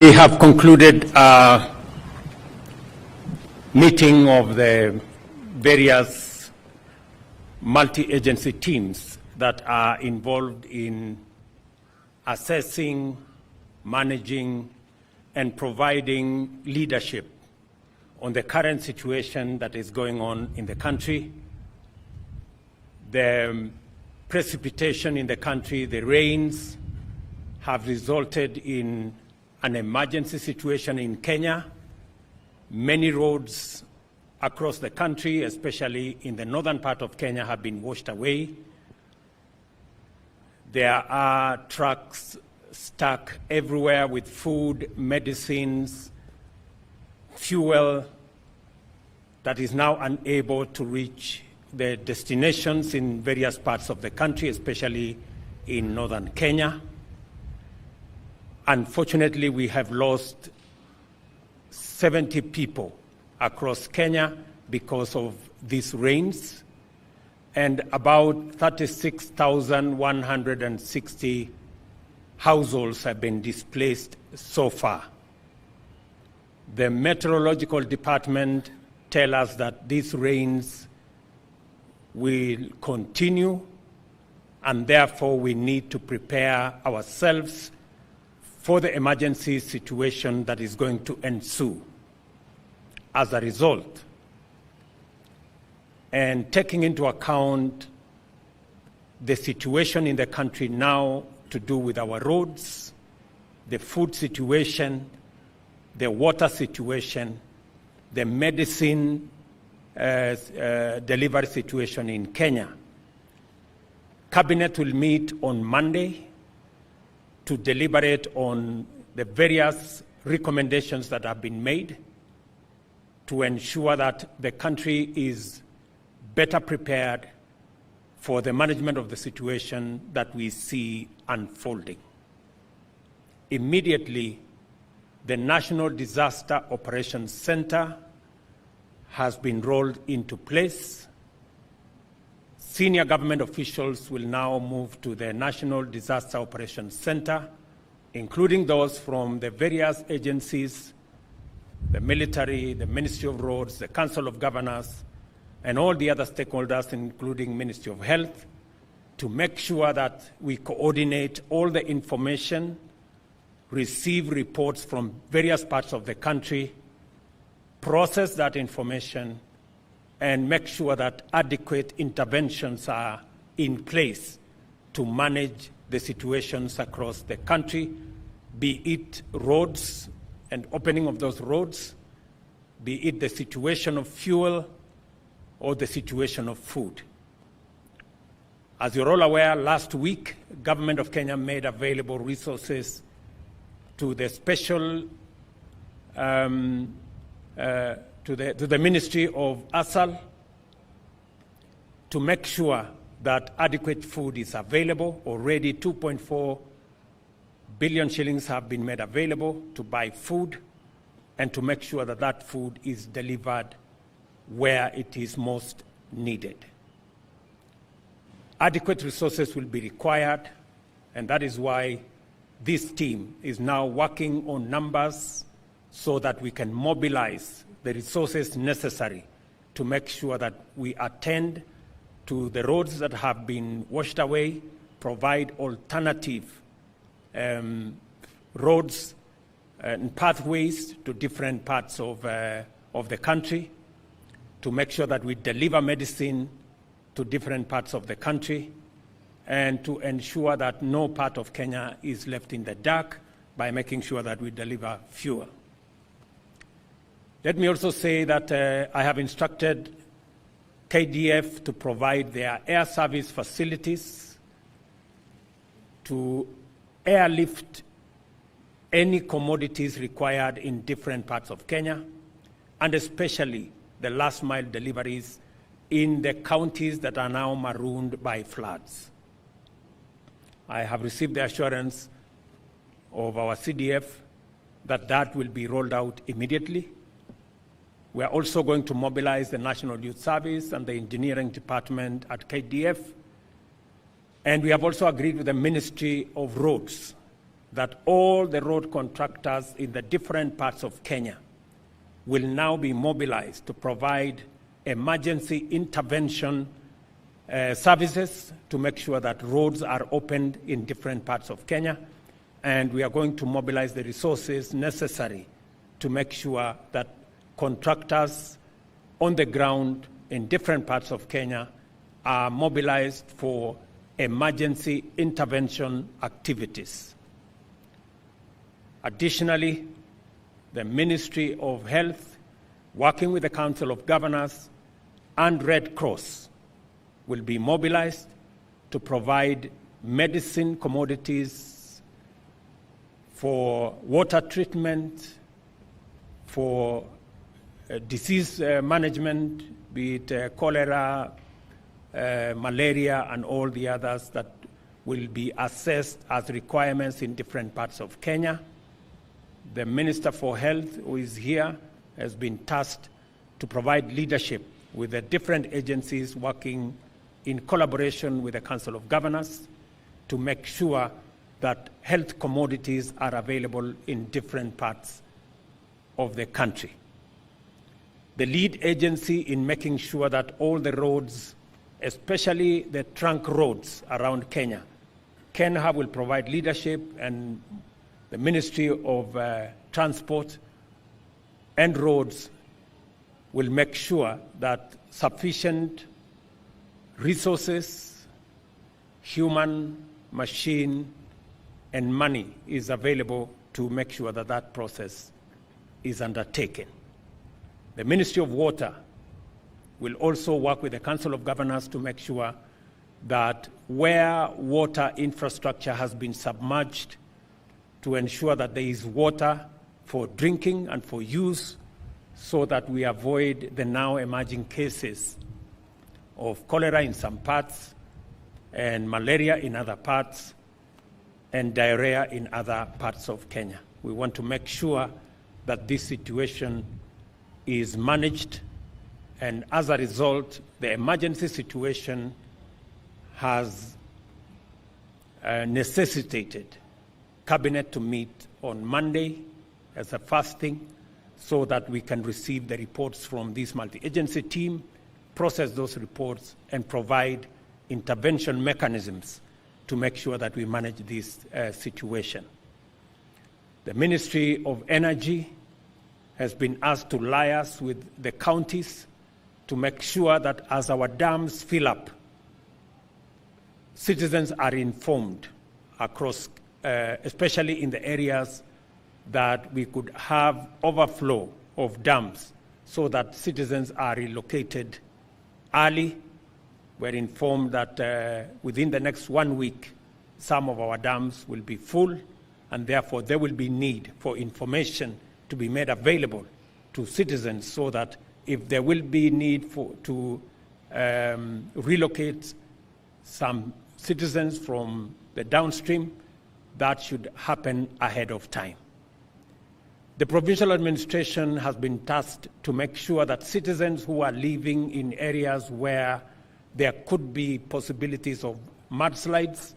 We have concluded a meeting of the various multi-agency teams that are involved in assessing, managing, and providing leadership on the current situation that is going on in the country. The precipitation in the country, the rains, have resulted in an emergency situation in Kenya. Many roads across the country, especially in the northern part of Kenya, have been washed away. There are trucks stuck everywhere with food, medicines, fuel that is now unable to reach the destinations in various parts of the country, especially in northern Kenya. Unfortunately, we have lost 70 people across Kenya because of these rains, and about 36,160 households have been displaced so far. The meteorological department tell us that these rains will continue, and therefore we need to prepare ourselves for the emergency situation that is going to ensue as a result. And taking into account the situation in the country now to do with our roads, the food situation, the water situation, the medicine delivery situation in Kenya, Cabinet will meet on Monday to deliberate on the various recommendations that have been made to ensure that the country is better prepared for the management of the situation that we see unfolding. Immediately, the National Disaster Operations Center has been rolled into place. Senior government officials will now move to the National Disaster Operations Center, including those from the various agencies, the military, the Ministry of Roads, the Council of Governors, and all the other stakeholders, including Ministry of Health, to make sure that we coordinate all the information, receive reports from various parts of the country, process that information, and make sure that adequate interventions are in place to manage the situations across the country, be it roads and opening of those roads, be it the situation of fuel or the situation of food. As you're all aware, last week, Government of Kenya made available resources to the special to the Ministry of ASAL to make sure that adequate food is available. Already 2.4 billion shillings have been made available to buy food and to make sure that that food is delivered where it is most needed. Adequate resources will be required, and that is why this team is now working on numbers so that we can mobilize the resources necessary to make sure that we attend to the roads that have been washed away, provide alternative roads and pathways to different parts of the country, to make sure that we deliver medicine to different parts of the country, and to ensure that no part of Kenya is left in the dark by making sure that we deliver fuel. Let me also say that I have instructed KDF to provide their air service facilities to airlift any commodities required in different parts of Kenya, and especially the last mile deliveries in the counties that are now marooned by floods. I have received the assurance of our CDF that that will be rolled out immediately. We are also going to mobilize the National Youth Service and the engineering department at KDF. And we have also agreed with the Ministry of Roads that all the road contractors in the different parts of Kenya will now be mobilized to provide emergency intervention services to make sure that roads are opened in different parts of Kenya. And we are going to mobilize the resources necessary to make sure that contractors on the ground in different parts of Kenya are mobilized for emergency intervention activities. Additionally, the Ministry of Health, working with the Council of Governors and Red Cross, will be mobilized to provide medicine commodities for water treatment, for disease management, be it cholera, malaria, and all the others that will be assessed as requirements in different parts of Kenya. The Minister for Health, who is here, has been tasked to provide leadership with the different agencies working in collaboration with the Council of Governors to make sure that health commodities are available in different parts of the country. The lead agency in making sure that all the roads, especially the trunk roads around Kenya, Kenya will provide leadership, and the Ministry of Transport and Roads will make sure that sufficient resources, human, machine, and money is available to make sure that that process is undertaken. The Ministry of Water will also work with the Council of Governors to make sure that where water infrastructure has been submerged, to ensure that there is water for drinking and for use, so that we avoid the now emerging cases of cholera in some parts, and malaria in other parts, and diarrhea in other parts of Kenya. We want to make sure that this situation is managed, and as a result, the emergency situation has necessitated Cabinet to meet on Monday as a first thing, so that we can receive the reports from this multi-agency team, process those reports, and provide intervention mechanisms to make sure that we manage this situation. The Ministry of Energy has been asked to liaise with the counties to make sure that as our dams fill up, citizens are informed across, especially in the areas that we could have overflow of dams, so that citizens are relocated early. We're informed that within the next 1 week, some of our dams will be full, and therefore there will be need for information to be made available to citizens, so that if there will be need to relocate some citizens from the downstream, that should happen ahead of time. The provincial administration has been tasked to make sure that citizens who are living in areas where there could be possibilities of mudslides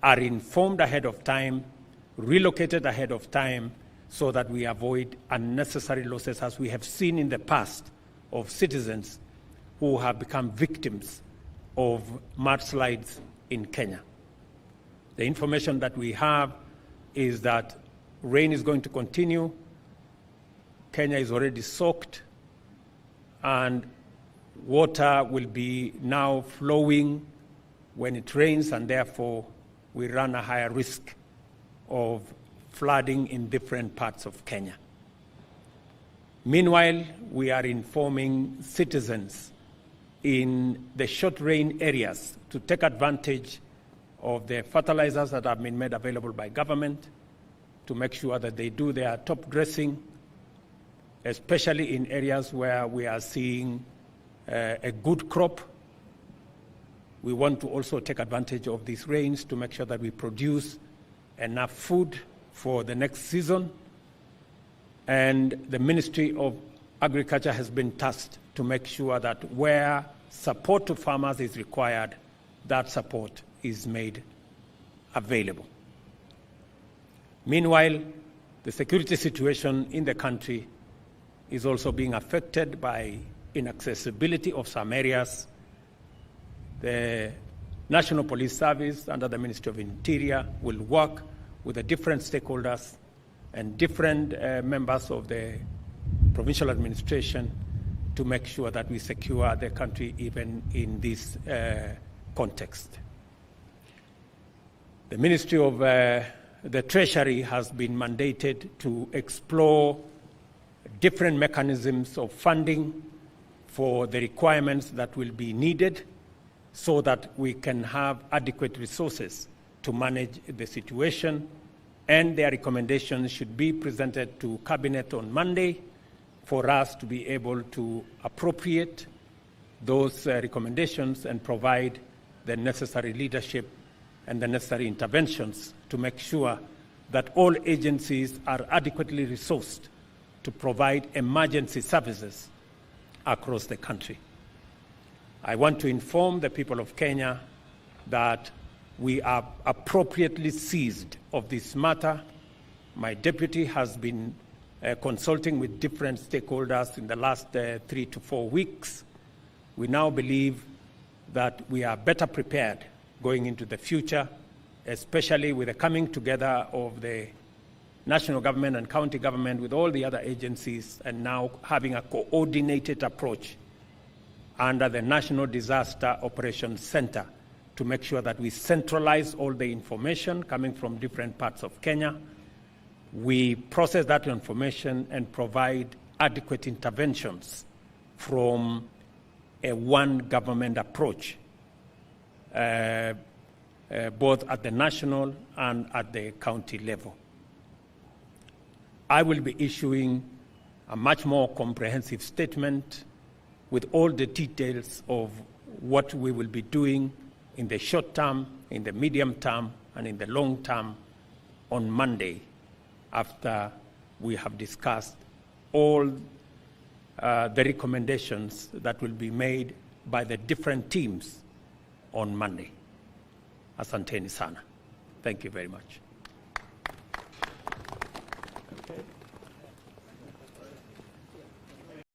are informed ahead of time, relocated ahead of time, so that we avoid unnecessary losses, as we have seen in the past, of citizens who have become victims of mudslides in Kenya. The information that we have is that rain is going to continue. Kenya is already soaked, and water will be now flowing when it rains, and therefore we run a higher risk of flooding in different parts of Kenya. Meanwhile, we are informing citizens in the short rain areas to take advantage of the fertilizers that have been made available by government, to make sure that they do their top dressing, especially in areas where we are seeing a good crop. We want to also take advantage of these rains to make sure that we produce enough food for the next season. And the Ministry of Agriculture has been tasked to make sure that where support to farmers is required, that support is made available. Meanwhile, the security situation in the country is also being affected by inaccessibility of some areas. The National Police Service under the Ministry of Interior will work with the different stakeholders and different members of the provincial administration to make sure that we secure the country even in this context. The Ministry of the Treasury has been mandated to explore different mechanisms of funding for the requirements that will be needed so that we can have adequate resources to manage the situation, and their recommendations should be presented to Cabinet on Monday for us to be able to appropriate those recommendations and provide the necessary leadership and the necessary interventions to make sure that all agencies are adequately resourced to provide emergency services across the country. I want to inform the people of Kenya that we are appropriately seized of this matter. My deputy has been consulting with different stakeholders in the last 3 to 4 weeks. We now believe that we are better prepared going into the future, especially with the coming together of the national government and county government with all the other agencies, and now having a coordinated approach under the National Disaster Operations Center to make sure that we centralize all the information coming from different parts of Kenya. We process that information and provide adequate interventions from a one government approach, both at the national and at the county level. I will be issuing a much more comprehensive statement with all the details of what we will be doing in the short term, in the medium term, and in the long term on Monday, after we have discussed all the recommendations that will be made by the different teams on Monday. Asanteni sana. Thank you very much.